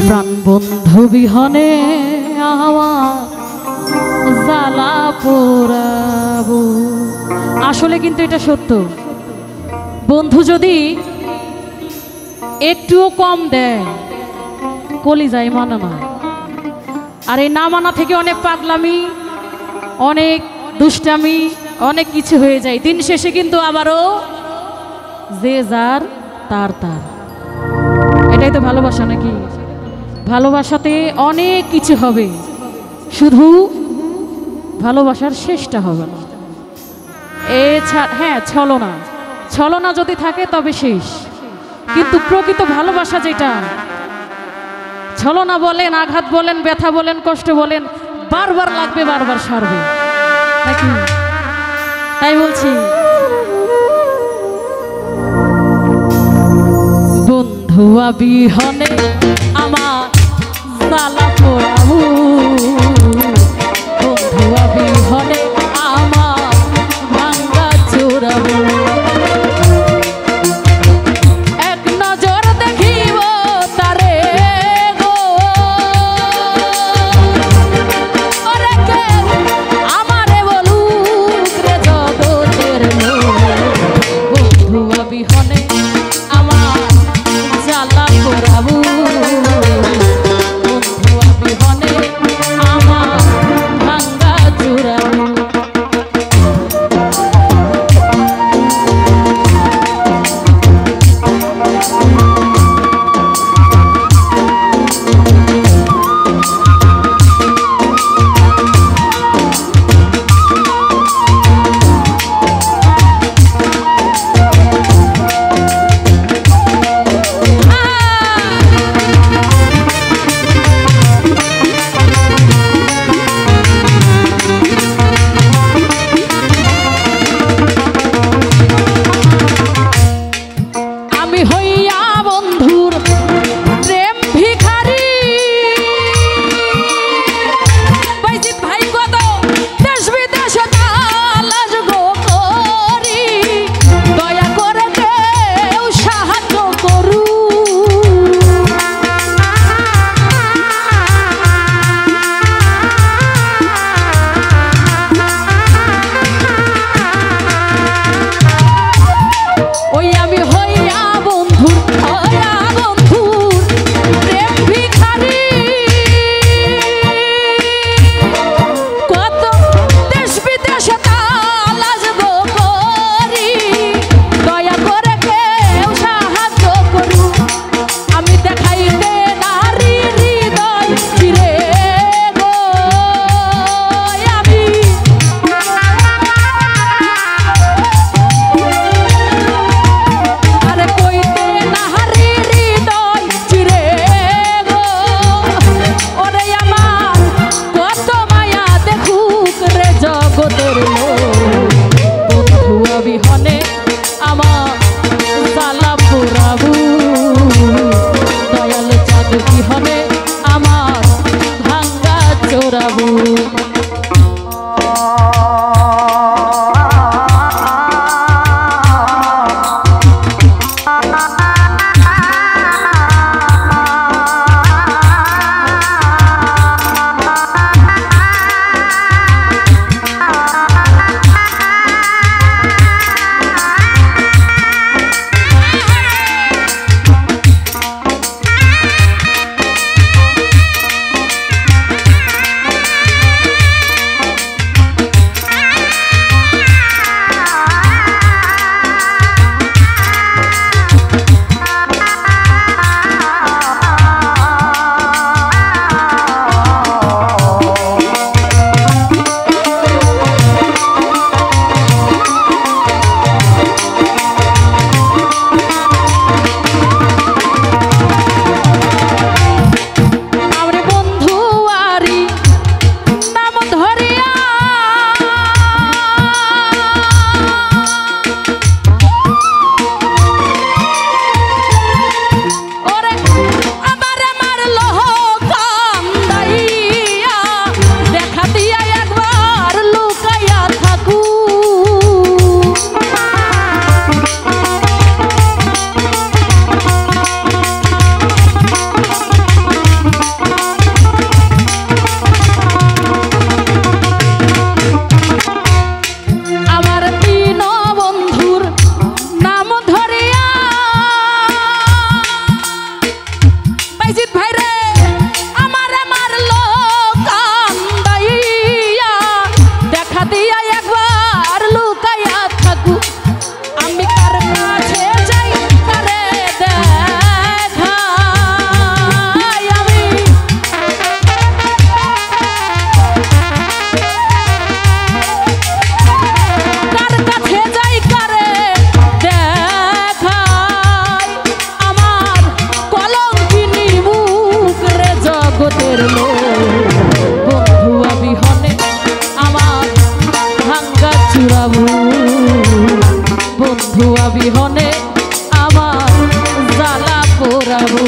প্রাণ বন্ধু বিহনে আমার জ্বালা পোড়াবো। আসলে কিন্তু এটা সত্য, বন্ধু যদি একটুও কম দেয় কলিজায় মানে না। আর এই না মানা থেকে অনেক পাগলামি, অনেক দুষ্টামি, অনেক কিছু হয়ে যায়। দিন শেষে কিন্তু আবারও যে যার তার তার। এটাই তো ভালোবাসা নাকি? ভালোবাসাতে অনেক কিছু হবে, শুধু ভালোবাসার শেষটা হবে না। হ্যাঁ, ছলনা যদি থাকে তবে শেষ। কিন্তু প্রকৃত ভালোবাসা যেটা, ছলনা বলেন, আঘাত বলেন, ব্যথা বলেন, কষ্ট বলেন, বারবার লাগবে, বারবার সারবে নাকি? তাই বলছি, বন্ধু বিহনে আমার জ্বালা পোড়াবো, বন্ধু বিহনে আমার ভাঙ্গা চোরাবো। এক নজর দেখিব তারে গো, ওরে কে আমারে বলুক রে জগতের লোক, বন্ধু বিহনে আমার জ্বালা পোড়াবো, বন্ধু বিহনে আমার ভাঙ্গা চোরাবো। ওই আমি হইয়া বন্ধুর জগতের লোক বন্ধুয়া বিহনে আমার ভাঙ্গা চূড়াবু বন্ধুয়া বিহনে আমার জ্বালা পোড়াবু